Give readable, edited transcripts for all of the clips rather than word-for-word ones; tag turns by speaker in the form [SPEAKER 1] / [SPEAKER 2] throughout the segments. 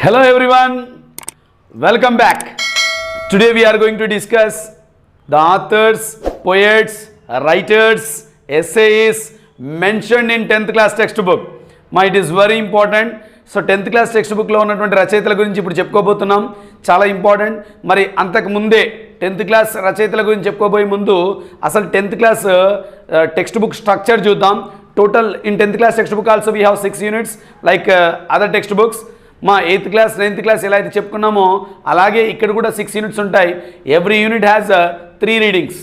[SPEAKER 1] Hello everyone, welcome back. Today we are going to discuss the authors, poets, writers, essayists mentioned in 10th class textbook. It is very important. So 10th class text బుక్లో ఉన్నటువంటి రచయితల గురించి ఇప్పుడు చెప్పుకోబోతున్నాం. చాలా important. మరి అంతకు ముందే 10th class రచయితల గురించి చెప్పుకోబోయే ముందు అసలు 10th class text book structure చూద్దాం. Total in 10th class text book also we have 6 units like other text books. మా 8th క్లాస్ 9th క్లాస్ ఎలా అయితే చెప్పుకున్నామో అలాగే ఇక్కడ కూడా 6 యూనిట్స్ ఉంటాయి. Every unit has 3 readings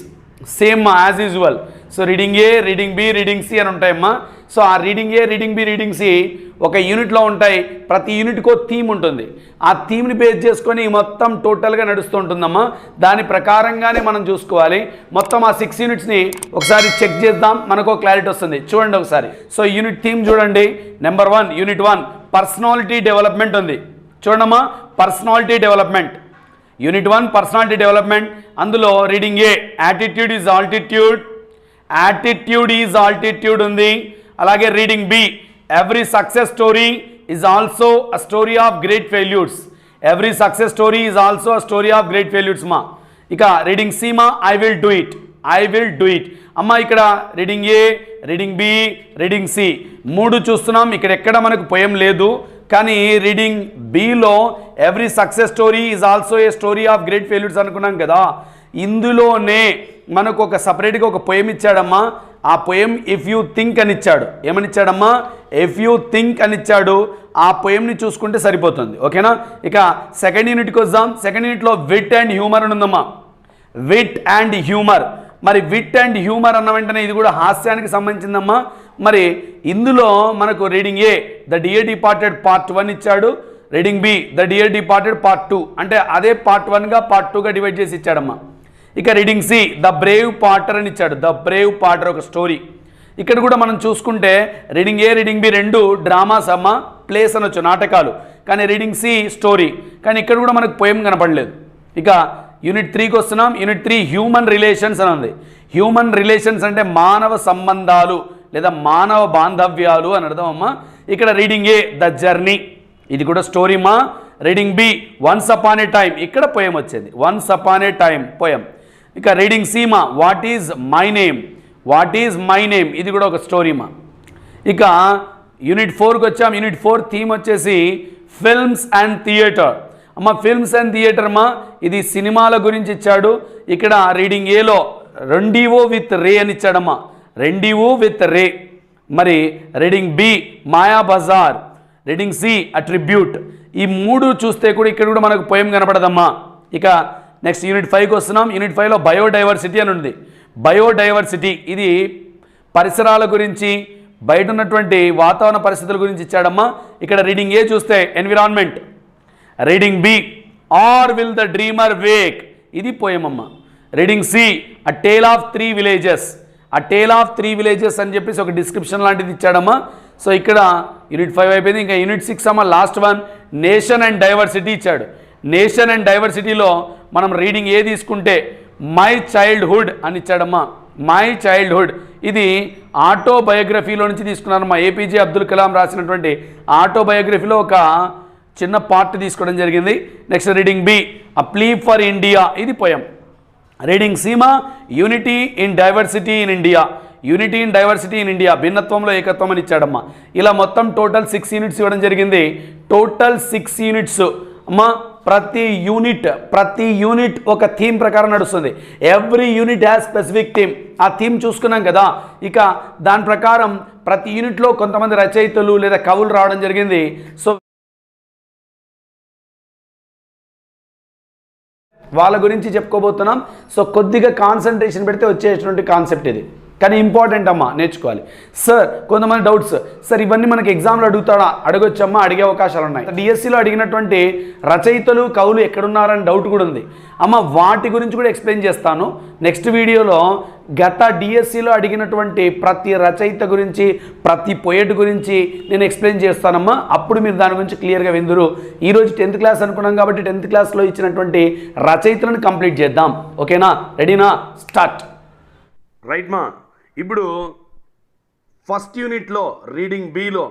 [SPEAKER 1] same as usual. So reading A, reading B, reading C అని ఉంటాయమ్మా. So ఆ reading A, reading B, reading C ఒక యూనిట్లో ఉంటాయి. ప్రతి యూనిట్కో థీమ్ ఉంటుంది. ఆ థీమ్ని బేస్ చేసుకొని మొత్తం టోటల్గా నడుస్తూ ఉంటుందమ్మా. దాని ప్రకారంగానే మనం చూసుకోవాలి. మొత్తం ఆ 6 యూనిట్స్ని ఒకసారి చెక్ చేద్దాం, మనకు క్లారిటీ వస్తుంది. చూడండి ఒకసారి. సో యూనిట్ థీమ్ చూడండి. నెంబర్ 1 యూనిట్ 1 పర్సనాలిటీ డెవలప్మెంట్ ఉంది. చూడమ్మా, personality development. Unit 1 personality development. అందులో reading A attitude is altitude, attitude is altitude ఉంది. అలాగే reading B every success story is also a story of great failures. Every success story is also a story of great failures మా. ఇక reading C మా I will do it, I will do it అమ్మా. ఇక్కడ reading A, reading B, reading C 3 చూస్తున్నాం. ఇక్కడ ఎక్కడ మనకు poem లేదు. కానీ reading below every success story is also a story of great failures అనుకున్నాం కదా. ఇందులోనే మనకు ఒక సపరేట్గా ఒక పోయం ఇచ్చాడమ్మా. ఆ పోయం ఇఫ్ యూ థింక్ అని ఇచ్చాడు. ఏమని ఇచ్చాడమ్మా? ఇఫ్ యూ థింక్ అని ఇచ్చాడు. ఆ పోయంని చూసుకుంటే సరిపోతుంది. ఓకేనా. ఇక సెకండ్ యూనిట్కి వద్దాం. సెకండ్ యూనిట్లో విట్ అండ్ హ్యూమర్ అని ఉందమ్మా. Wit and humour. మరి విట్ అండ్ హ్యూమర్ అన్న వెంటనే ఇది కూడా హాస్యానికి సంబంధించిందమ్మా. మరి ఇందులో మనకు reading A the dear departed part 1 ఇచ్చాడు. Reading be the dear departed part 2, అంటే అదే పార్ట్ 1గా పార్ట్ 2గా డివైడ్ చేసి ఇచ్చాడమ్మా. ఇక రీడింగ్ సి ద బ్రేవ్ పార్టర్ అని ఇచ్చాడు. ద బ్రేవ్ పార్టర్ ఒక స్టోరీ. ఇక్కడ కూడా మనం చూసుకుంటే reading A, reading B 2 dramas అమ్మ, ప్లేస్ అనొచ్చు, నాటకాలు. కానీ రీడింగ్ సి స్టోరీ. కానీ ఇక్కడ కూడా మనకు పోయం కనపడలేదు. ఇక యూనిట్ 3కి వస్తున్నాం. యూనిట్ 3 హ్యూమన్ రిలేషన్స్ అని ఉంది. హ్యూమన్ రిలేషన్స్ అంటే మానవ సంబంధాలు లేదా మానవ బాంధవ్యాలు అని అర్థం అమ్మా. ఇక్కడ రీడింగ్ ఏ ద జర్నీ, ఇది కూడా స్టోరీ మా. Reading B once upon a time, ఇక్కడ పోయం వచ్చింది. Once upon a time poem. ఇక రీడింగ్ సి మా what is my name, what is my name, ఇది కూడా ఒక స్టోరీ మా. ఇక యూనిట్ 4కి వచ్చాం. యూనిట్ 4 థీమ్ వచ్చేసి ఫిల్మ్స్ అండ్ థియేటర్ అమ్మ. ఫిల్మ్స్ అండ్ థియేటర్ మా, ఇది సినిమాల గురించి ఇచ్చాడు. ఇక్కడ రీడింగ్ ఏలో రెండివో విత్ రే అని ఇచ్చాడమ్మా. రెండివో విత్ రే. మరి రీడింగ్ బి మాయా బజార్, రీడింగ్ సి అట్రిబ్యూట్. ఈ 3 చూస్తే కూడా ఇక్కడ కూడా మనకు పోయం కనపడదమ్మా. ఇక నెక్స్ట్ యూనిట్ 5కి వస్తున్నాం. యూనిట్ 5లో బయోడైవర్సిటీ అని ఉంది. బయోడైవర్సిటీ ఇది పరిసరాల గురించి, బయట ఉన్నటువంటి వాతావరణ పరిస్థితుల గురించి ఇచ్చాడమ్మా. ఇక్కడ రీడింగ్ ఏ చూస్తే environment. Reading B are will the dreamer wake, ఇది పోయం అమ్మ. Reading C a tale of 3 villages, a tale of 3 villages అని చెప్పేసి ఒక డిస్క్రిప్షన్ లాంటిది ఇచ్చాడమ్మా. సో ఇక్కడ యూనిట్ 5 అయిపోయింది. ఇంకా యూనిట్ 6 అమ్మ last one nation and diversity ఇచ్చాడు. నేషన్ అండ్ డైవర్సిటీలో మనం రీడింగ్ ఏ తీసుకుంటే మై చైల్డ్హుడ్ అని ఇచ్చాడమ్మా. మై చైల్డ్హుడ్ ఇది ఆటోబయోగ్రఫీలో నుంచి తీసుకున్నారమ్మా. ఏపీజే అబ్దుల్ కలాం రాసినటువంటి ఆటోబయోగ్రఫీలో ఒక చిన్న పార్ట్ తీసుకోవడం జరిగింది. Next reading B a plea for India, ఇది పోయం. రీడింగ్ సీమా unity in diversity in India, unity in diversity in India, భిన్నత్వంలో ఏకత్వం అని ఇచ్చాడమ్మా. ఇలా మొత్తం టోటల్ 6 యూనిట్స్ ఇవ్వడం జరిగింది. టోటల్ 6 యూనిట్స్ అమ్మా. ప్రతి యూనిట్ ఒక థీమ్ ప్రకారం నడుస్తుంది. Every unit has specific theme. ఆ థీమ్ చూసుకున్నాం కదా. ఇక దాని ప్రకారం ప్రతి యూనిట్లో కొంతమంది రచయితలు లేదా కవులు రావడం జరిగింది. సో వాళ్ళ గురించి చెప్పుకోబోతున్నాం. సో కొద్దిగా కాన్సన్ట్రేషన్ పెడితే వచ్చేటువంటి కాన్సెప్ట్ ఇది. కానీ ఇంపార్టెంట్ అమ్మా, నేర్చుకోవాలి. సార్ కొంతమంది డౌట్స్, సార్ ఇవన్నీ మనకి ఎగ్జామ్లో అడుగుతాడా? అడగొచ్చమ్మా, అడిగే అవకాశాలు ఉన్నాయి. డిఎస్సిలో అడిగినటువంటి రచయితలు కవులు ఎక్కడున్నారని డౌట్ కూడా ఉంది అమ్మ. వాటి గురించి కూడా ఎక్స్ప్లెయిన్ చేస్తాను నెక్స్ట్ వీడియోలో. గత డిఎస్సిలో అడిగినటువంటి ప్రతి రచయిత గురించి, ప్రతి పోయెట్ గురించి నేను ఎక్స్ప్లెయిన్ చేస్తానమ్మా. అప్పుడు మీరు దాని గురించి క్లియర్గా విందురు. ఈరోజు 10th క్లాస్ అనుకున్నాం కాబట్టి 10th క్లాస్లో ఇచ్చినటువంటి రచయితలను కంప్లీట్ చేద్దాం. ఓకేనా? రెడీనా? స్టార్ట్. రైట్ మా. ఇప్పుడు ఫస్ట్ యూనిట్లో reading below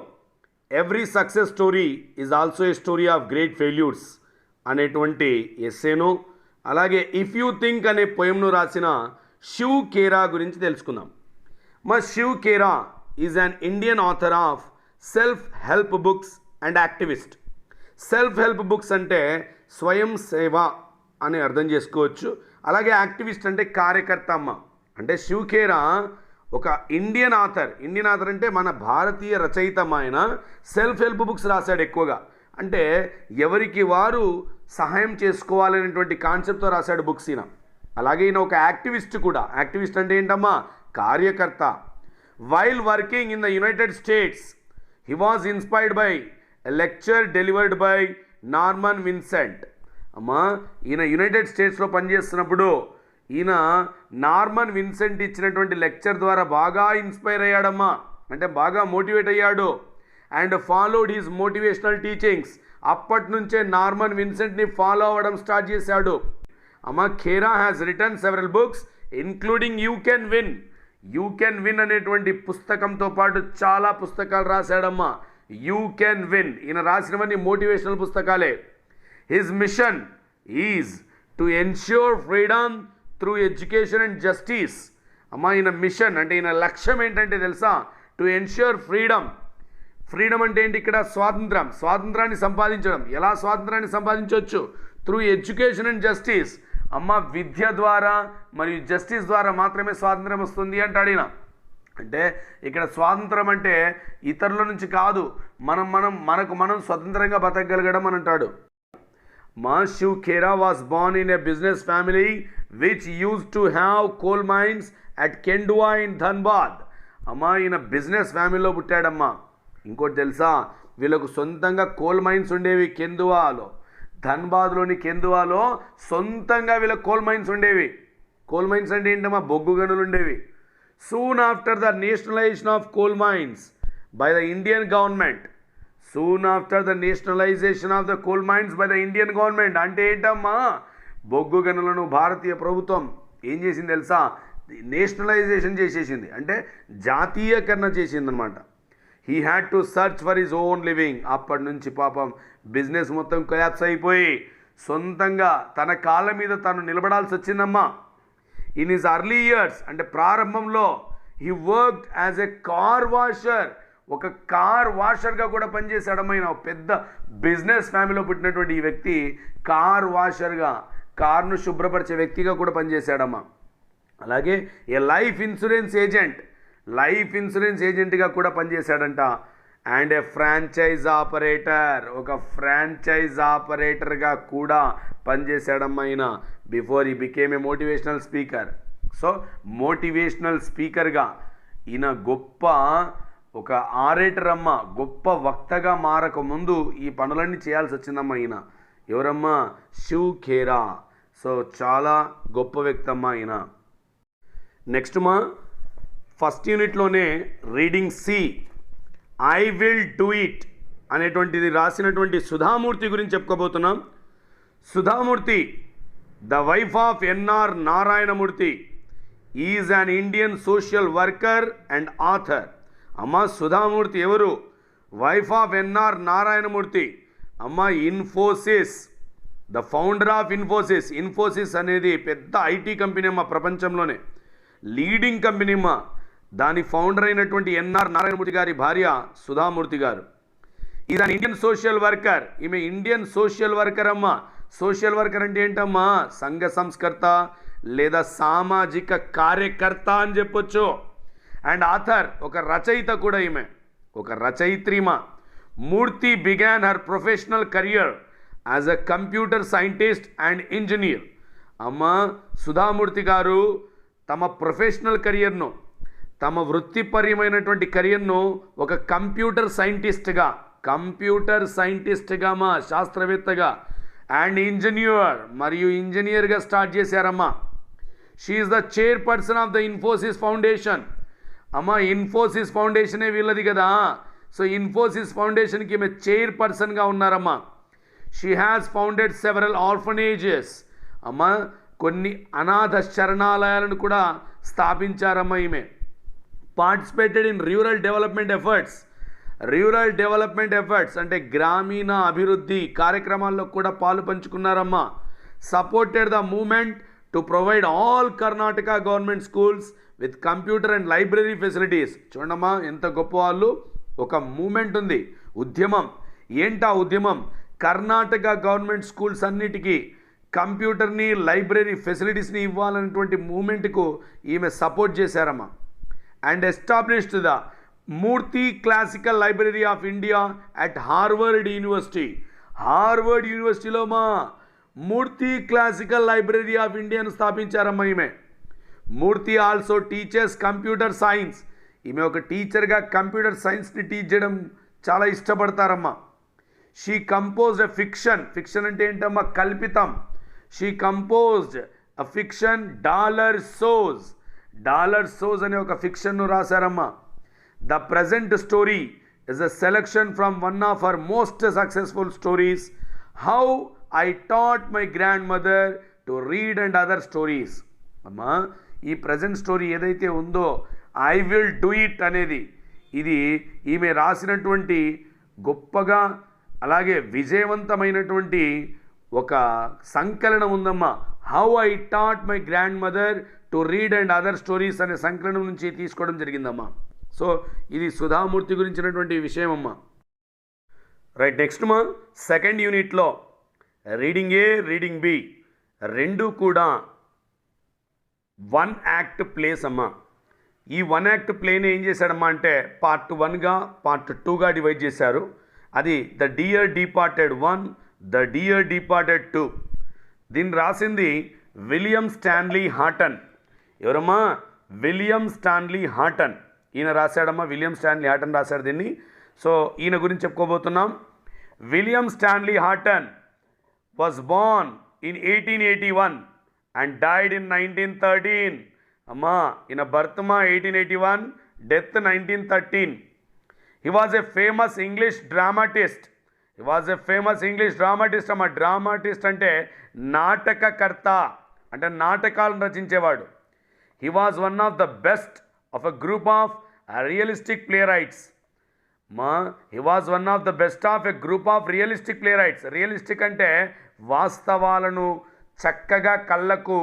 [SPEAKER 1] every success story is also a story of great failures అనేటువంటి ఎస్సేను, అలాగే ఇఫ్ యూ థింక్ అనే పోయంను రాసిన శివ్ ఖేరా గురించి తెలుసుకుందాం. Shiv Khera is an Indian author of self help books and activist. Self help books అంటే స్వయం సేవ అని అర్థం చేసుకోవచ్చు. అలాగే యాక్టివిస్ట్ అంటే కార్యకర్త అమ్మ. అంటే శివ్ ఖేరా ఒక ఇండియన్ ఆథర్ అంటే మన భారతీయ రచయిత ఆయన సెల్ఫ్ హెల్ప్ బుక్స్ రాశాడు ఎక్కువగా. అంటే ఎవరికి వారు సహాయం చేసుకోవాలనేటువంటి కాన్సెప్ట్తో రాశాడు బుక్స్ ఈయన. అలాగే ఈయన ఒక యాక్టివిస్ట్ కూడా. యాక్టివిస్ట్ అంటే ఏంటమ్మా? కార్యకర్త. While working in the United states he was inspired by a lecture delivered by Norman Vincent. అమ్మా ఈయన యునైటెడ్ స్టేట్స్లో పనిచేస్తున్నప్పుడు ఈయన నార్మన్ విన్సెంట్ ఇచ్చినటువంటి లెక్చర్ ద్వారా బాగా ఇన్స్పైర్ అయ్యాడమ్మా. అంటే బాగా మోటివేట్ అయ్యాడు. And followed his motivational teachings. అప్పటి నుంచే నార్మన్ విన్సెంట్ని ఫాలో అవ్వడం స్టార్ట్ చేశాడు. అమ్మా Khera has return several books including you can win. You can win అనేటువంటి పుస్తకంతో పాటు చాలా పుస్తకాలు రాశాడమ్మా. యూ కెన్ విన్ ఈయన రాసినవన్నీ మోటివేషనల్ పుస్తకాలే. His mission is to ensure freedom through education and justice. అమ్మా ఈయన మిషన్ అంటే ఈయన లక్ష్యం ఏంటంటే తెలుసా? To ensure freedom. ఫ్రీడమ్ అంటే ఏంటి? ఇక్కడ స్వాతంత్రాన్ని సంపాదించడం. ఎలా స్వాతంత్రాన్ని సంపాదించవచ్చు? Through education and justice. అమ్మ విద్య ద్వారా మరియు జస్టిస్ ద్వారా మాత్రమే స్వాతంత్రం వస్తుంది అంటాడు ఈయన. అంటే ఇక్కడ స్వాతంత్రం అంటే ఇతరుల నుంచి కాదు, మనకు మనం స్వతంత్రంగా బతకగలగడం అని అంటాడు. Shiv Khera was born in a business family which use to have coal mines at Kendua in Dhanbad. అమ్మా ఈయన బిజినెస్ ఫ్యామిలీలో పుట్టాడమ్మా. ఇంకోటి తెలుసా? వీళ్ళకు సొంతంగా కోల్ మైన్స్ ఉండేవి కెందువాలో. ధన్బాద్లోని కెందువాలో సొంతంగా వీళ్ళకి కోల్ మైన్స్ ఉండేవి. కోల్ మైన్స్ అంటే ఏంటమ్మా? బొగ్గు గనులు ఉండేవి. Soon after the nationalisation of coal mines by the Indian government. Soon after the nationalisation of the coal mines by the Indian government అంటే ఏంటమ్మా? బొగ్గు గనులను భారతీయ ప్రభుత్వం ఏం చేసింది తెలుసా? నేషనలైజేషన్ చేసేసింది. అంటే జాతీయకరణ చేసిందనమాట. He had to search for his own living. అప్పటి నుంచి పాపం బిజినెస్ మొత్తం కొలాప్స్ అయిపోయి సొంతంగా తన కాళ్ళ మీద తను నిలబడాల్సి వచ్చిందమ్మా. ఇన్ హిజ్ అర్లీ ఇయర్స్ అంటే ప్రారంభంలో he worked as a car washer. ఒక కార్ వాషర్గా కూడా పనిచేశాడమ్మా. ఈయన పెద్ద బిజినెస్ ఫ్యామిలీలో పుట్టినటువంటి ఈ వ్యక్తి కార్ వాషర్గా, కార్ను శుభ్రపరిచే వ్యక్తిగా కూడా పనిచేశాడమ్మా. అలాగే ఏ లైఫ్ ఇన్సూరెన్స్ ఏజెంట్గా కూడా పనిచేశాడంట. అండ్ ఏ ఫ్రాంచైజ్ ఆపరేటర్, ఒక ఫ్రాంచైజ్ ఆపరేటర్గా కూడా పనిచేశాడమ్మా ఈయన. Before he became a motivational speaker. So motivational స్పీకర్గా ఈయన గొప్ప ఒక ఆరేటర్ అమ్మ, గొప్ప వక్తగా మారకముందు ఈ పనులన్నీ చేయాల్సి వచ్చిందమ్మా ఈయన. ఎవరమ్మా? శివ్ ఖేరా. సో చాలా గొప్ప వ్యక్తి అమ్మా ఈయన. నెక్స్ట్ ఫస్ట్ యూనిట్లోనే reading C I will do it అనేటువంటిది రాసినటువంటి సుధామూర్తి గురించి చెప్పుకోబోతున్నాం. Sudha Murthy the wife of N R Narayana Murthy is an Indian social worker and author. అమ్మ సుధామూర్తి ఎవరు? Wife of N R Narayana Murthy. అమ్మ Infosys, the founder of Infosys. Infosys అనేది పెద్ద ఐటీ కంపెనీ అమ్మ, ప్రపంచంలోనే లీడింగ్ కంపెనీ అమ్మ. దాని ఫౌండర్ అయినటువంటి ఎన్ఆర్ నారాయణమూర్తి గారి భార్య సుధామూర్తి గారు. Is an Indian social worker. ఈమె ఇండియన్ సోషల్ వర్కర్ అమ్మ. సోషల్ వర్కర్ అంటే ఏంటమ్మా? సంఘ సంస్కర్త లేదా సామాజిక కార్యకర్త అని చెప్పొచ్చు. అండ్ ఆథర్, ఒక రచయిత కూడా ఈమె, ఒక రచయిత్రిమ. Murthy began her professional career as a computer scientist and engineer. అమ్మ సుధామూర్తి గారు తమ ప్రొఫెషనల్ కెరియర్ను, తమ వృత్తిపరమైనటువంటి కెరియర్ను ఒక కంప్యూటర్ సైంటిస్ట్గా మా శాస్త్రవేత్తగా అండ్ ఇంజనీర్ మరియు ఇంజనీర్గా స్టార్ట్ చేశారమ్మా. She is the chairperson of the Infosys foundation. అమ్మ ఇన్ఫోసిస్ ఫౌండేషనే వీళ్ళది కదా. సో ఇన్ఫోసిస్ ఫౌండేషన్కి ఈమె చైర్పర్సన్గా ఉన్నారమ్మా. She has founded several orphanages. అమ్మ కొన్ని అనాథ శరణాలయాలను కూడా స్థాపించారమ్మా ఈమె. Participated in rural development efforts. Rural development efforts అంటే గ్రామీణ అభివృద్ధి కార్యక్రమాల్లో కూడా పాలు పంచుకున్నారమ్మా. Supported the movement to provide all Karnataka government schools with computer and library facilities. చూడమ్మా ఎంత గొప్ప వాళ్ళు. ఒక మూమెంట్ ఉంది, ఉద్యమం. ఏంటా ఉద్యమం? కర్ణాటక గవర్నమెంట్ స్కూల్స్ అన్నిటికీ కంప్యూటర్ని లైబ్రరీ ఫెసిలిటీస్ని ఇవ్వాలనేటువంటి మూమెంట్కు ఈమె సపోర్ట్ చేశారమ్మా. And established the Murthy classical library of India at Harvard university. Harvard యూనివర్సిటీలో మా మూర్తి క్లాసికల్ లైబ్రరీ ఆఫ్ ఇండియాను స్థాపించారమ్మా ఈమె. Murthy also teachers computer science. ఈమె ఒక టీచర్గా కంప్యూటర్ సైన్స్ని టీచ్ చేయడం చాలా ఇష్టపడతారమ్మా. She composed a fiction. Fiction అంటే ఏంటమ్మా? కల్పితం. She composed a fiction dollar sows. Dollar sows అనే ఒక ఫిక్షన్ను రాశారమ్మా. The present story is a selection from one of her most successful stories, how I taught my grand mother to read and other stories. అమ్మా ఈ present story ఏదైతే ఉందో I will do it అనేది, ఇది ఈమె రాసినటువంటి గొప్పగా అలాగే విజయవంతమైనటువంటి ఒక సంకలనం ఉందమ్మా. How I taught my grand mother to read and other stories అనే సంకలనం నుంచి తీసుకోవడం జరిగిందమ్మా. సో ఇది సుధామూర్తి గురించినటువంటి విషయం అమ్మా. రైట్, నెక్స్ట్ మా సెకండ్ యూనిట్లో రీడింగ్ ఏ రీడింగ్ బి రెండు కూడా వన్ యాక్ట్ ప్లేస్ అమ్మా. ఈ వన్ యాక్ట్ ప్లేని ఏం చేశాడమ్మా అంటే పార్ట్ 1గా పార్ట్ 2గా డివైడ్ చేశారు. అది the dear departed 1, the dear departed 2. దీన్ని రాసింది విలియం స్టాన్లీ హాటన్. ఎవరమ్మా? William Stanley Houghton. ఈయన రాశాడమ్మా, విలియం స్టాన్లీ హాటన్ రాశాడు దీన్ని. సో ఈయన గురించి చెప్పుకోబోతున్నాం. William Stanley Houghton was born in 1881 and died in 1913. అమ్మా ఈయన బర్త్ మా 1881, death 1913. He was a famous English dramatist. He was a famous English dramatist అమ్మా. డ్రామాటిస్ట్ అంటే నాటకకర్త, అంటే నాటకాలను రచించేవాడు. He was one of the best of a group of realistic playwrights. he was one of the best of a group of realistic playwrights. Realistic అంటే వాస్తవాలను చక్కగా కళ్ళకు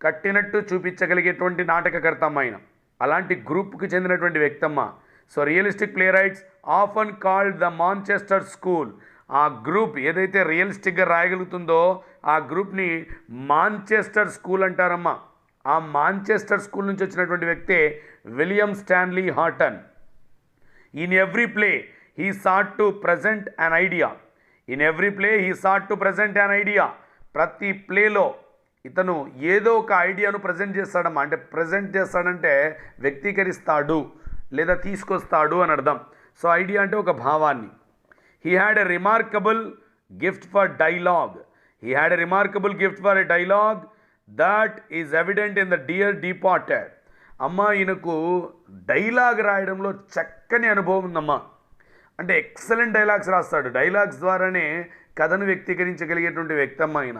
[SPEAKER 1] కట్టినట్టు చూపించగలిగేటువంటి నాటకకర్త ఆయన. అలాంటి గ్రూప్కి చెందినటువంటి వ్యక్తమ్మ. So realistic playwrights often called the Manchester school. ఆ గ్రూప్ ఏదైతే రియలిస్టిక్గా రాయగలుగుతుందో ఆ గ్రూప్ని మాంచెస్టర్ స్కూల్ అంటారమ్మా. ఆ మాంచెస్టర్ స్కూల్ నుంచి వచ్చినటువంటి వ్యక్తే William Stanley Houghton. In every play, he sought to present an idea. In every play, he sought to present an idea. ప్రతి ప్లేలో ఇతను ఏదో ఒక ఐడియాను ప్రజెంట్ చేస్తాడమ్మా. అంటే ప్రజెంట్ చేస్తాడంటే వ్యక్తీకరిస్తాడు లేదా తీసుకొస్తాడు అని అర్థం. సో ఐడియా అంటే ఒక భావాన్ని. He had a remarkable gift for dialogue. He had a remarkable gift for a dialogue that is evident in the Dear Departed. అమ్మ ఈయనకు డైలాగ్ రాయడంలో చక్కని అనుభవం ఉందమ్మా. అంటే ఎక్సలెంట్ డైలాగ్స్ రాస్తాడు. డైలాగ్స్ ద్వారానే కథను వ్యక్తీకరించగలిగేటువంటి వ్యక్తి అమ్మ ఆయన.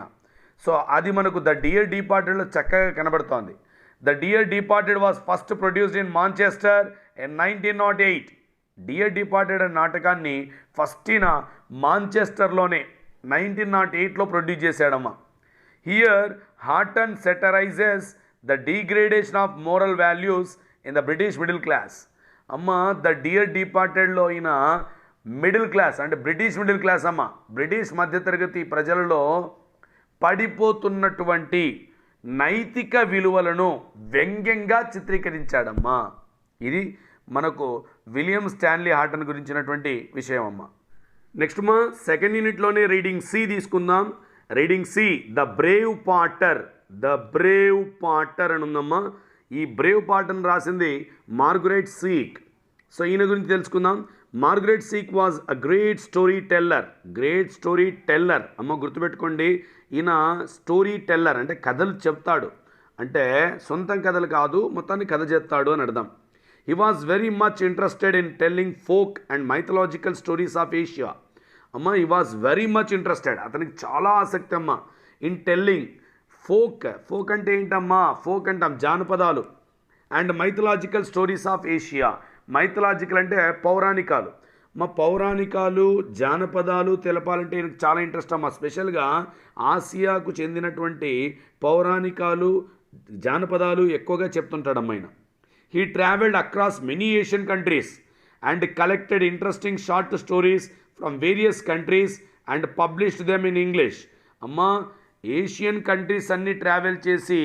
[SPEAKER 1] సో అది మనకు ద డియర్ డిపార్టెడ్లో చక్కగా కనబడుతోంది. The dear departed was first produced in Manchester in 1908. Dear departed అనే నాటకాన్ని ఫస్ట్ ఈయన మాంచెస్టర్లోనే 1908లో ప్రొడ్యూస్ చేశాడమ్మా. Here Houghton satirises the degradation of moral values in the British middle class. అమ్మ ద డియర్ డిపార్టెడ్లో ఈయన మిడిల్ క్లాస్ అంటే బ్రిటిష్ మిడిల్ క్లాస్ అమ్మ, బ్రిటిష్ మధ్యతరగతి ప్రజలలో పడిపోతున్నటువంటి నైతిక విలువలను వ్యంగ్యంగా చిత్రీకరించాడమ్మా. ఇది మనకు విలియం స్టాన్లీ హాటన్ గురించినటువంటి విషయం అమ్మ. నెక్స్ట్ మా సెకండ్ యూనిట్లోనే రీడింగ్ సి తీసుకుందాం. Reading see the brave Potter. The brave potter అని ఉందమ్మా. ఈ బ్రేవ్ పాటర్ని రాసింది మార్గరెట్ సీక్. సో ఈయన గురించి తెలుసుకుందాం. Margaret seek was a great story teller. Great story teller అమ్మ గుర్తుపెట్టుకోండి. ఈయన స్టోరీ టెల్లర్ అంటే కథలు చెప్తాడు, అంటే సొంతం కథలు కాదు, మొత్తాన్ని కథ చెప్తాడు అని అర్థం. He was very much interested in telling folk and mythological stories of Asia. అమ్మ he was very much interested, అతనికి చాలా ఆసక్తి అమ్మ ఇన్ టెల్లింగ్ ఫోక్. ఫోక్ అంటే ఏంటమ్మా? ఫోక్ అంటాం జానపదాలు. And mythological stories of Asia. Mythological అంటే పౌరాణికాలు. మా పౌరాణికాలు జానపదాలు తెలపాలంటే నాకు చాలా ఇంట్రెస్ట్ అమ్మా. స్పెషల్గా ఆసియాకు చెందినటువంటి పౌరాణికాలు జానపదాలు ఎక్కువగా చెప్తుంటాడమ్మా ఆయన. He travelled across many Asian countries and collected interesting short stories from various countries and published them in English. అమ్మా ఏషియన్ కంట్రీస్ అన్నీ ట్రావెల్ చేసి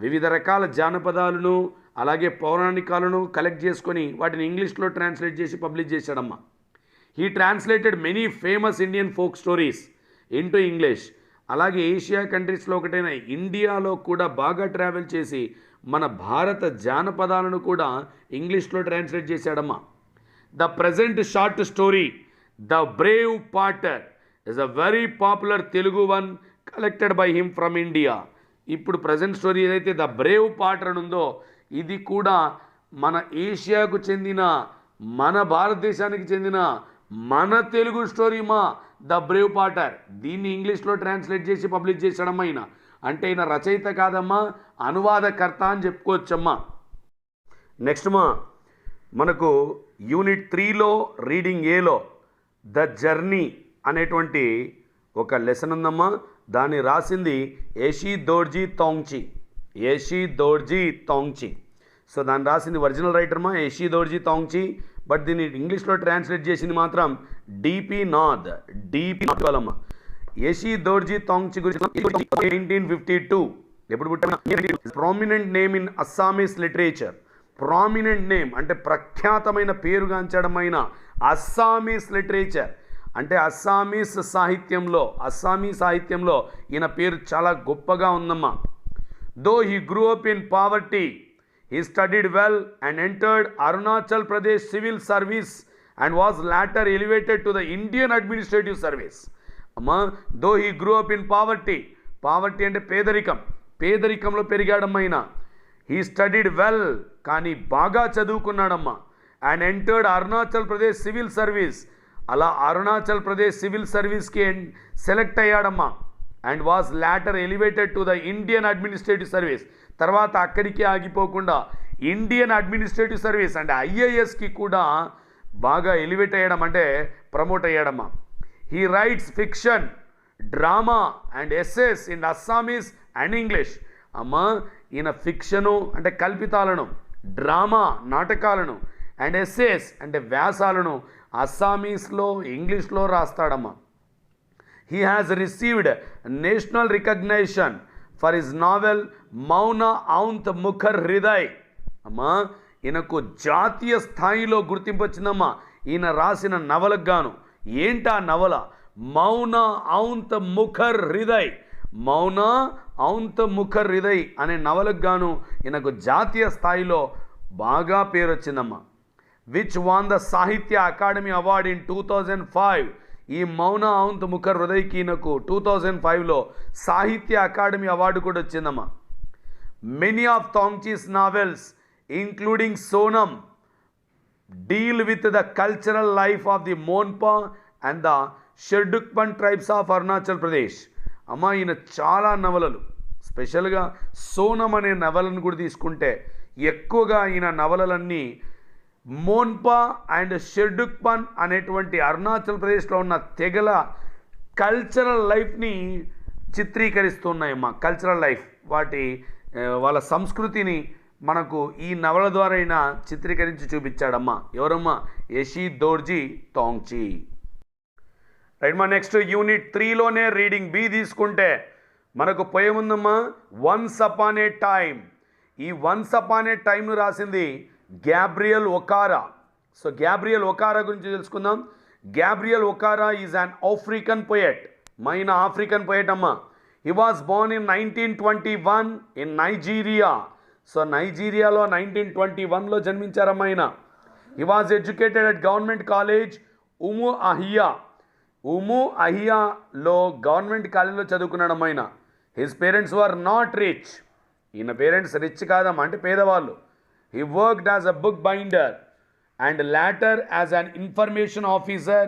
[SPEAKER 1] వివిధ రకాల జానపదాలను అలాగే పౌరాణికాలను కలెక్ట్ చేసుకొని వాటిని ఇంగ్లీష్లో ట్రాన్స్లేట్ చేసి పబ్లిష్ చేశాడమ్మా. He translated many famous Indian folk stories into English. అలాగే ఏషియా కంట్రీస్లో ఒకటైన ఇండియాలో కూడా బాగా ట్రావెల్ చేసి మన భారత జానపదాలను కూడా ఇంగ్లీష్లో ట్రాన్స్లేట్ చేశాడమ్మా. The present short story the brave potter is a very popular Telugu one collected by him from India. ఇప్పుడు ప్రజెంట్ స్టోరీ ఏదైతే ద బ్రేవ్ పాటర్ అని ఉందో ఇది కూడా మన ఏషియాకు చెందిన మన భారతదేశానికి చెందిన మన తెలుగు స్టోరీ మా ద బ్రేవ్ పాటర్. దీన్ని ఇంగ్లీష్లో ట్రాన్స్లేట్ చేసి పబ్లిష్ చేశాడమ్మా ఈయన. అంటే ఈయన రచయిత కాదమ్మా, అనువాదకర్త అని చెప్పుకోవచ్చమ్మా. నెక్స్ట్ మనకు యూనిట్ 3లో రీడింగ్ ఏలో ద జర్నీ అనేటువంటి ఒక లెసన్ ఉందమ్మా. దాన్ని రాసింది ఏషీ దోర్జీ తోంగ్చి. సో దాన్ని రాసింది ఒరిజినల్ రైటర్మా ఏషీ దోర్జీ తోంగ్చి. బట్ దీన్ని ఇంగ్లీష్లో ట్రాన్స్లేట్ చేసింది మాత్రం డిపి నాథ్ వాళ్ళమ్మ. ఏషీ దోర్జీ తోంగ్చి గురించి 1952 ఎప్పుడు పుట్టారు? Prominent name in Assamese literature. Prominent name అంటే ప్రఖ్యాతమైన పేరుగాంచడమైన అస్సామీస్ లిటరేచర్ అంటే అస్సామీ సాహిత్యంలో ఈయన పేరు చాలా గొప్పగా ఉందమ్మా. Though he grew up in poverty, he studied well and entered Arunachal Pradesh civil service and was later elevated to the Indian administrative service. Amma, though he grew up in poverty అంటే పేదరికంలో పెరిగాడమ్మా ఆయన. he studied well కానీ బాగా చదువుకున్నాడమ్మా. and entered Arunachal Pradesh civil service అలా Arunachal Pradesh civil సర్వీస్కి select అయ్యాడమ్మా. And was later elevated to the Indian administrative service. తర్వాత అక్కడికి ఆగిపోకుండా ఇండియన్ అడ్మినిస్ట్రేటివ్ సర్వీస్ అంటే ఐఏఎస్కి కూడా బాగా ఎలివేట్ అయ్యడం అంటే ప్రమోట్ అయ్యాడమ్మా. He writes fiction, drama and essays in Assamese and English. అమ్మా ఈయన ఫిక్షను అంటే కల్పితాలను, డ్రామా నాటకాలను అండ్ ఎస్సేస్ అంటే వ్యాసాలను అస్సామీస్లో ఇంగ్లీష్లో రాస్తాడమ్మా. He has received national recognition for his novel Mauna Aunt Mukhar Hriday. అమ్మా ఈయనకు జాతీయ స్థాయిలో గుర్తింపు వచ్చిందమ్మా ఈయన రాసిన నవలకు గాను. ఏంటా నవల? మౌన ఔంత్ ముఖర్ హృదయ్. మౌన ఔంత్ ముఖర్ హృదయ్ అనే నవలకు గాను ఈయనకు జాతీయ స్థాయిలో బాగా పేరు వచ్చిందమ్మా. విచ్ వాన్ ద సాహిత్య అకాడమీ అవార్డ్ ఇన్ 2005. ఈ మౌన ఔంత్ ముఖర్ హృదయ్కి ఈయనకు 2005లో సాహిత్య అకాడమీ అవార్డు కూడా వచ్చిందమ్మా. Many of Thongchi's novels including Sonam deal with the cultural life of the Monpa and the Sherdukpen tribes of Arunachal Pradesh. అమ్మ ఈయన చాలా నవలలు, స్పెషల్గా సోనం అనే నవలను కూడా తీసుకుంటే ఎక్కువగా ఈయన నవలలన్నీ మోన్పా అండ్ షెర్డుక్పన్ అనేటువంటి అరుణాచల్ ప్రదేశ్లో ఉన్న తెగల కల్చరల్ లైఫ్ని చిత్రీకరిస్తున్నాయమ్మా. కల్చరల్ లైఫ్ వాళ్ళ సంస్కృతిని మనకు ఈ నవల ద్వారా అయినా చిత్రీకరించి చూపించాడమ్మా. ఎవరమ్మా? ఏషీ దోర్జీ తోంగ్చి. రైట్ మా. నెక్స్ట్ యూనిట్ 3లోనే రీడింగ్ బి తీసుకుంటే మనకు పోయం ఉందమ్మా వన్స్ అపాన్ ఏ టైమ్. ఈ వన్స్ అపాన్ ఏ టైమ్ను రాసింది Gabriel Okara. So Gabriel Okara గురించి తెలుసుకుందాం. Gabriel Okara is an African poet. మైన ఆఫ్రికన్ పోయెట్ అమ్మా. He was born in 1921 in Nigeria. So నైజీరియాలో 1921లో జన్మించారమ్మా ఆయన. He was educated at government college ఉము అహియాలో గవర్నమెంట్ కాలేజ్లో చదువుకున్నాడమ్మా ఆయన. His parents were not rich. ఈయన పేరెంట్స్ రిచ్ కాదమ్మా, అంటే పేదవాళ్ళు. He worked as a book binder and later as an information officer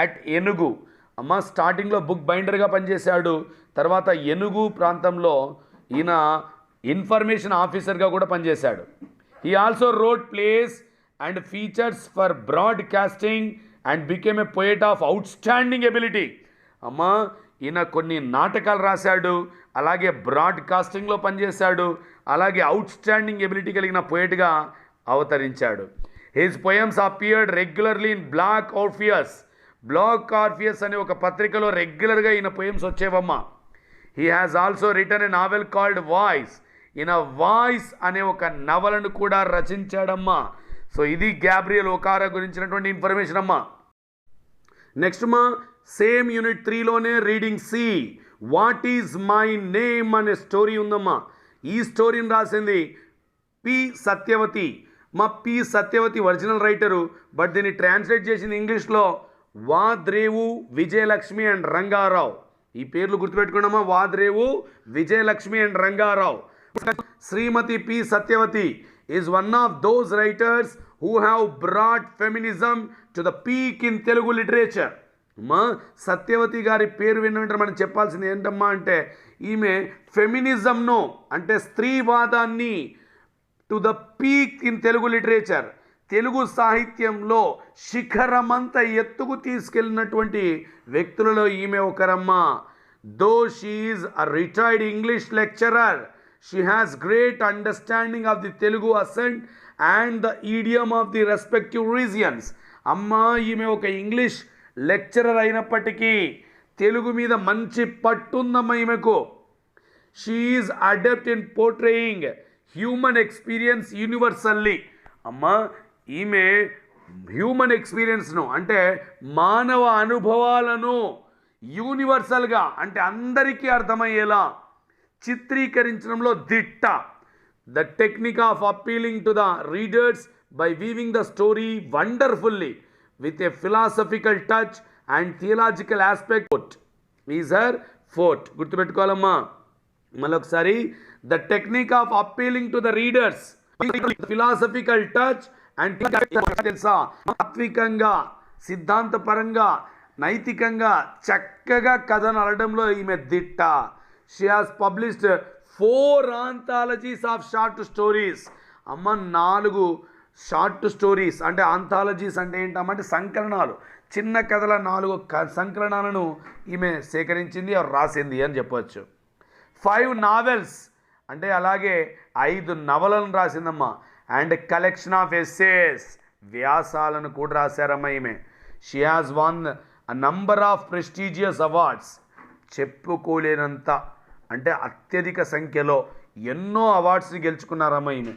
[SPEAKER 1] at Enugu. అమ్మ స్టార్టింగ్లో బుక్ బైండర్గా పనిచేశాడు. తర్వాత ఎనుగు ప్రాంతంలో ఈయన ఇన్ఫర్మేషన్ ఆఫీసర్గా కూడా పనిచేశాడు. He also wrote plays and features for broadcasting and became a poet of outstanding ability. అమ్మా ఈయన కొన్ని నాటకాలు రాశాడు, అలాగే బ్రాడ్కాస్టింగ్లో పనిచేశాడు, అలాగే అవుట్స్టాండింగ్ ఎబిలిటీ కలిగిన పోయెట్గా అవతరించాడు. His poems appeared regularly in Black Orpheus. Black Orpheus అనే ఒక పత్రికలో రెగ్యులర్గా ఈయన పోయమ్స్ వచ్చేవమ్మా. He has also written a novel called Voice. ఈయన వాయిస్ అనే ఒక నవలను కూడా రచించాడమ్మా. సో ఇది గ్యాబ్రియల్ ఒకారా గురించినటువంటి ఇన్ఫర్మేషన్ అమ్మా. నెక్స్ట్ మా సేమ్ యూనిట్ 3లోనే reading C, what is my name అనే స్టోరీ ఉందమ్మా. ఈ స్టోరీని రాసింది పి సత్యవతి. మా P Satyavati original writer, but దీన్ని ట్రాన్స్లేట్ చేసింది ఇంగ్లీష్లో వాద్రేవు విజయలక్ష్మి అండ్ రంగారావు. ఈ పేర్లు గుర్తుపెట్టుకున్నామా, Vadrevu Vijayalakshmi and Rangarao. Shrimati P Satyavati is one of those writers who have brought feminism to the peak in Telugu literature. అమ్మా సత్యవతి గారి పేరు విన్నట్టు మనం చెప్పాల్సింది ఏంటమ్మా అంటే, ఈమె ఫెమినిజంను అంటే స్త్రీవాదాన్ని to the peak in Telugu literature, Telugu సాహిత్యంలో శిఖరమంత ఎత్తుకు తీసుకెళ్ళినటువంటి వ్యక్తులలో ఈమె ఒకరమ్మా. Though she is a retired English lecturer, she has great understanding of the Telugu accent and the idiom of the respective regions. అమ్మా ఈమె ఒక ఇంగ్లీష్ లెక్చరర్ అయినప్పటికీ తెలుగు మీద మంచి పట్టుందమ్మా ఈమెకు. She is adept in portraying human experience universally. అమ్మా ఈమె human ఎక్స్పీరియన్స్ను అంటే మానవ అనుభవాలను యూనివర్సల్గా అంటే అందరికీ అర్థమయ్యేలా చిత్రీకరించడంలో దిట్ట. The technique of appealing to the readers by weaving the story wonderfully with a philosophical touch and theological aspect is her forte. గుర్తుపెట్టుకోవాలమ్మా మళ్ళొకసారి. The technique of appealing to the readers, philosophical touch and తెలుసా, తాత్వికంగా సిద్ధాంతపరంగా నైతికంగా చక్కగా కథను అనడంలో ఈమె దిట్ట. She has published 4 anthologies of short stories. అమ్మ 4 షార్ట్ స్టోరీస్ అంటే ఆంథాలజీస్ అంటే ఏంటంటే సంకలనాలు, చిన్న కథల 4 సంకలనాలను ఈమె సేకరించింది, రాసింది అని చెప్పవచ్చు. 5 నావెల్స్ అంటే అలాగే 5 నవలను రాసిందమ్మా. అండ్ కలెక్షన్ ఆఫ్ ఎస్సేస్, వ్యాసాలను కూడా రాశారమ్మా ఈమె. She has won a number of prestigious awards. చెప్పుకోలేనంత అంటే అత్యధిక సంఖ్యలో ఎన్నో అవార్డ్స్ని గెలుచుకున్నారమ్మా ఈమె.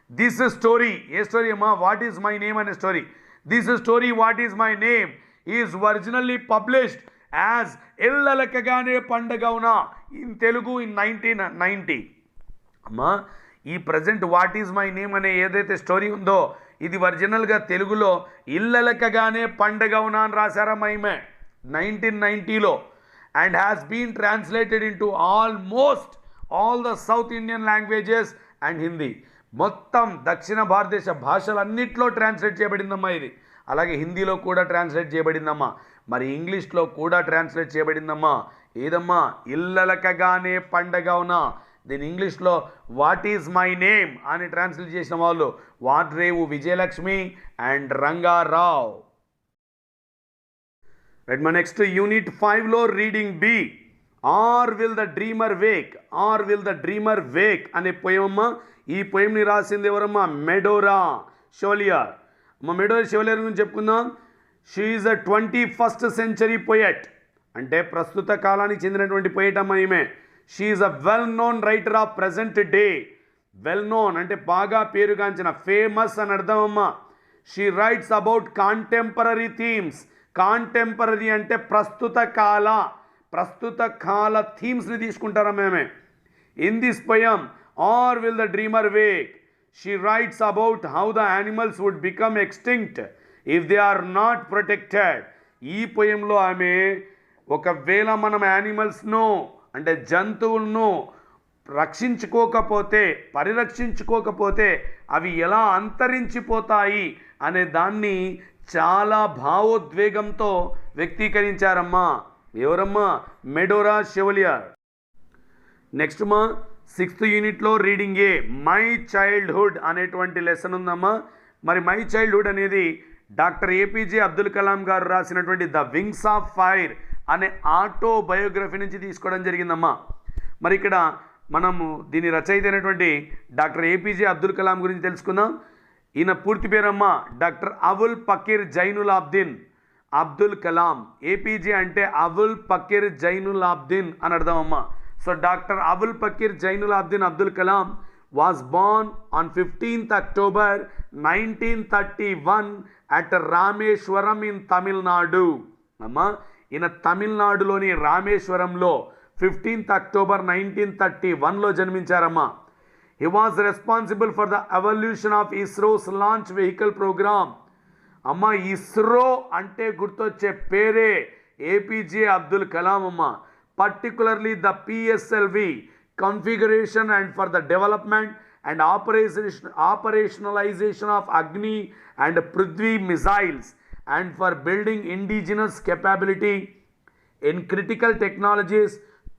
[SPEAKER 1] దిస్ స్టోరీ, ఏ స్టోరీ అమ్మా, వాట్ ఈజ్ మై నేమ్ అనే story. This story what is my name is originally published as Illalakagane Pandagavuna in Telugu in 1990. అమ్మా ఈ present what is my name అనే ఏదైతే స్టోరీ ఉందో ఇది ఒరిజినల్గా తెలుగులో ఇల్లలకగానే పండగవునా అని రాశారమ్మా ఈమె 1990లో. and has been translated into almost all the South Indian languages and Hindi. మొత్తం దక్షిణ భారతదేశ భాషలన్నిట్లో ట్రాన్స్లేట్ చేయబడిందమ్మా ఇది. అలాగే హిందీలో కూడా ట్రాన్స్లేట్ చేయబడిందమ్మా, మరి ఇంగ్లీష్లో కూడా ట్రాన్స్లేట్ చేయబడిందమ్మా. ఏదమ్మా, ఇల్లలకగానే పండగవునా. దీని ఇంగ్లీష్లో వాట్ ఈజ్ మై నేమ్ అని ట్రాన్స్లేట్ చేసిన వాళ్ళు వాద్రేవు విజయలక్ష్మి అండ్ రంగారావు. రైట్, మా నెక్స్ట్ యూనిట్ 5లో reading B, are will the dreamer wake. Are will the dreamer wake అనే పోయమమ్మా. ఈ పోయంని రాసింది ఎవరమ్మా, మెడోరా షోలియర్. అమ్మ మెడోరా షోలియర్ గురించి చెప్పుకుందాం. She is a 21st century poet, అంటే ప్రస్తుత కాలానికి చెందినటువంటి పోయట్ అమ్మ ఈమె. She is a well known writer of present day. Well known అంటే బాగా పేరుగాంచిన, ఫేమస్ అని అర్థం అమ్మ. She writes about contemporary themes. Contemporary అంటే ప్రస్తుత కాల థీమ్స్ని తీసుకుంటారా మేమే. In this poem or will the dreamer wake, she writes about how the animals would become extinct if they are not protected. ఈ పోయంలో ఆమె ఒకవేళ మనం యానిమల్స్ను అంటే జంతువులను పరిరక్షించుకోకపోతే అవి ఎలా అంతరించిపోతాయి అనే దాన్ని చాలా భావోద్వేగంతో వ్యక్తీకరించారమ్మా. ఎవరమ్మా, మెడోరా షోలియర్. నెక్స్ట్ మా 6th యూనిట్లో రీడింగ్ ఏ, మై చైల్డ్హుడ్ అనేటువంటి లెసన్ ఉందమ్మా. మరి మై చైల్డ్హుడ్ అనేది డాక్టర్ ఏపీజే అబ్దుల్ కలాం గారు రాసినటువంటి ద వింగ్స్ ఆఫ్ ఫైర్ అనే ఆటోబయోగ్రఫీ నుంచి తీసుకోవడం జరిగిందమ్మా. మరి ఇక్కడ మనము దీని రచయిత అయినటువంటి డాక్టర్ ఏపీజే అబ్దుల్ కలాం గురించి తెలుసుకుందాం. ఈయన పూర్తి పేరమ్మా డాక్టర్ అబుల్ పకీర్ జైనులాబ్దీన్ అబ్దుల్ కలాం. ఏపీజే అంటే అబుల్ పకీర్ జైనులాబ్దీన్ అని అర్థం అమ్మా. So doctor Abul Pakir Jainulabdeen Abdul Kalam was born on 15th October 1931 at Rameshwaram in Tamil Nadu. అమ్మా ఈయన తమిళనాడులోని రామేశ్వరంలో 15th October 1931లో జన్మించారమ్మా. He was responsible for the evolution of ISRO's launch vehicle program. అమ్మా ఇస్రో అంటే గుర్తొచ్చే పేరే ఏపీజే అబ్దుల్ కలాం అమ్మా. Particularly the PSLV configuration and for the development and operationalization of Agni and Prithvi missiles and for building indigenous capability in critical technologies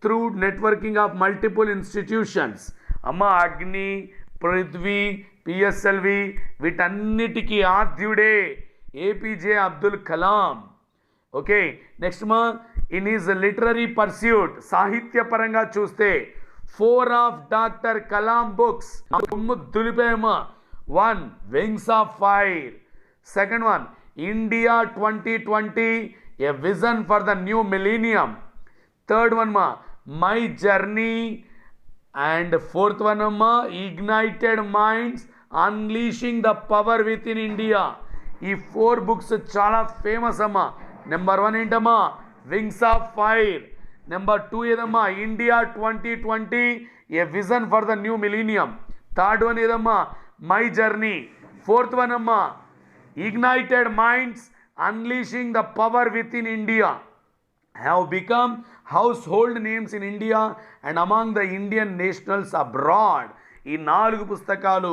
[SPEAKER 1] through networking of multiple institutions. Amma Agni, Prithvi, PSLV వీటన్నిటికీ ఆద్యుడే APJ Abdul Kalam. Okay, next మా in his literary pursuit సాహిత్య పరంగా చూస్తే 4 of Dr. Kalam books. దులిపేమా. 1 Wings of Fire. Second one India 2020 a vision for the new millennium. Third one ma My Journey. And fourth one ma Ignited Minds Unleashing the Power Within India. ఈ 4 books చాలా famous అమ్మా. Number 1 ఏంటమ్మా wings of fire. Number 2 ఏదమ్మా India 2020 A vision for the new millennium. Third one ఏదమ్మా my journey. Fourth one అమ్మా ignited minds unleashing the power with in India have become house hold names in India and among the Indian nationals abroad. ఈ 4 పుస్తకాలు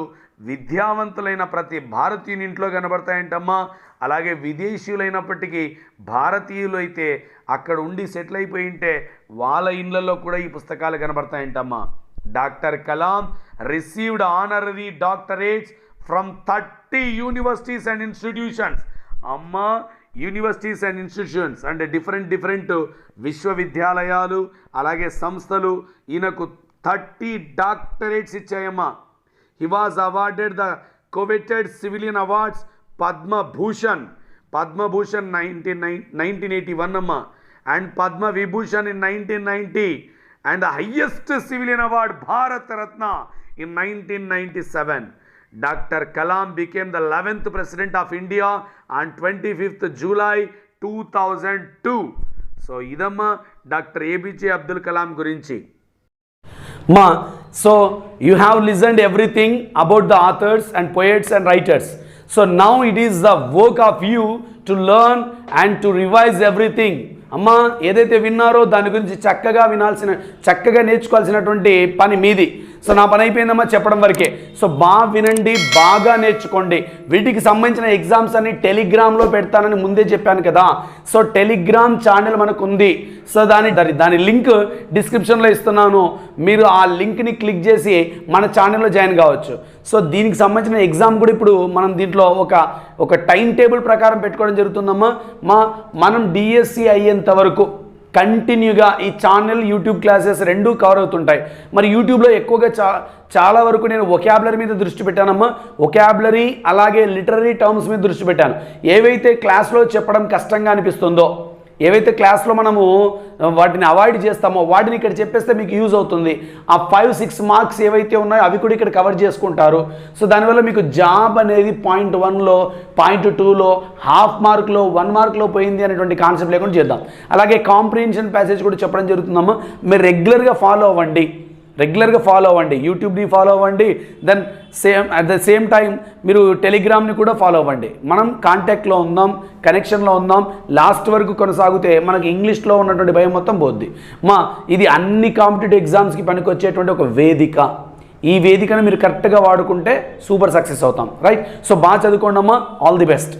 [SPEAKER 1] విద్యావంతులైన ప్రతి భారతీయుని ఇంట్లో కనబడతాయంటమ్మా. అలాగే విదేశీయులైనప్పటికీ భారతీయులు అయితే అక్కడ ఉండి సెటిల్ అయిపోయి ఉంటే వాళ్ళ ఇళ్లలో కూడా ఈ పుస్తకాలు కనబడతాయంటమ్మా. Doctor Kalam received honorary doctorates from 30 universities and institutions. అమ్మా యూనివర్సిటీస్ అండ్ ఇన్స్టిట్యూషన్స్ అంటే డిఫరెంట్ విశ్వవిద్యాలయాలు అలాగే సంస్థలు ఈయనకు 30 డాక్టరేట్స్ ఇచ్చాయమ్మా. He was awarded the coveted civilian awards Padma Bhushan 1981 amma and Padma Vibhushan in 1990 and the highest civilian award Bharat Ratna in 1997. Dr. Kalam became the 11th president of India on 25th July 2002. So idamma Dr. APJ Abdul Kalam gurinchi. Ma, so you have listened everything about the authors and poets and writers. So now it is the work of you to learn and to revise everything. అమ్మా ఏదైతే విన్నారో దాని గురించి చక్కగా నేర్చుకోవాల్సినటువంటి పని మీది. So నా పని అయిపోయిందమ్మా చెప్పడం వరకే. సో బాగా వినండి, బాగా నేర్చుకోండి. వీటికి సంబంధించిన ఎగ్జామ్స్ అన్ని టెలిగ్రామ్లో పెడతానని ముందే చెప్పాను కదా. సో టెలిగ్రామ్ ఛానల్ మనకు ఉంది. సో దాని లింక్ డిస్క్రిప్షన్లో ఇస్తున్నాను. మీరు ఆ లింక్ని క్లిక్ చేసి మన ఛానల్లో జాయిన్ కావచ్చు. సో దీనికి సంబంధించిన ఎగ్జామ్ కూడా ఇప్పుడు మనం దీంట్లో ఒక టైం టేబుల్ ప్రకారం పెట్టుకోవడం జరుగుతుందమ్మా. మనం డిఎస్సి అయ్యేంత వరకు కంటిన్యూగా ఈ ఛానల్ యూట్యూబ్ క్లాసెస్ రెండూ కవర్ అవుతుంటాయి. మరి యూట్యూబ్లో ఎక్కువగా చాలా వరకు నేను వొకాబులరీ మీద దృష్టి పెట్టానమ్మా. వొకాబులరీ అలాగే లిటరరీ టర్మ్స్ మీద దృష్టి పెట్టాను. ఏవైతే క్లాస్లో చెప్పడం కష్టంగా అనిపిస్తుందో, ఏవైతే క్లాస్లో మనము వాటిని అవాయిడ్ చేస్తామో వాటిని ఇక్కడ చెప్పేస్తే మీకు యూజ్ అవుతుంది. ఆ 5-6 మార్క్స్ ఏవైతే ఉన్నాయో అవి కూడా ఇక్కడ కవర్ చేసుకుంటారు. సో దానివల్ల మీకు జాబ్ అనేది పాయింట్ 1లో, పాయింట్ 2లో, హాఫ్ మార్క్లో, 1 మార్క్లో పోయింది అనేటువంటి కాన్సెప్ట్ లేకుండా చేద్దాం. అలాగే కాంప్రిహెన్షన్ ప్యాసేజ్ కూడా చెప్పడం జరుగుతుందమ్మా. మీరు రెగ్యులర్గా ఫాలో అవ్వండి, యూట్యూబ్ని ఫాలో అవ్వండి. Then at the same time మీరు టెలిగ్రామ్ని కూడా ఫాలో అవ్వండి. మనం కాంటాక్ట్లో ఉందాం, కనెక్షన్లో ఉందాం. లాస్ట్ వరకు కొనసాగితే మనకి ఇంగ్లీష్లో ఉన్నటువంటి భయం మొత్తం పోద్ది. ఇది అన్ని కాంపిటేటివ్ ఎగ్జామ్స్కి పనికొచ్చేటువంటి ఒక వేదిక. ఈ వేదికను మీరు కరెక్ట్గా వాడుకుంటే సూపర్ సక్సెస్ అవుతాం. రైట్? సో బాగా చదువుకోండి అమ్మా. All the best.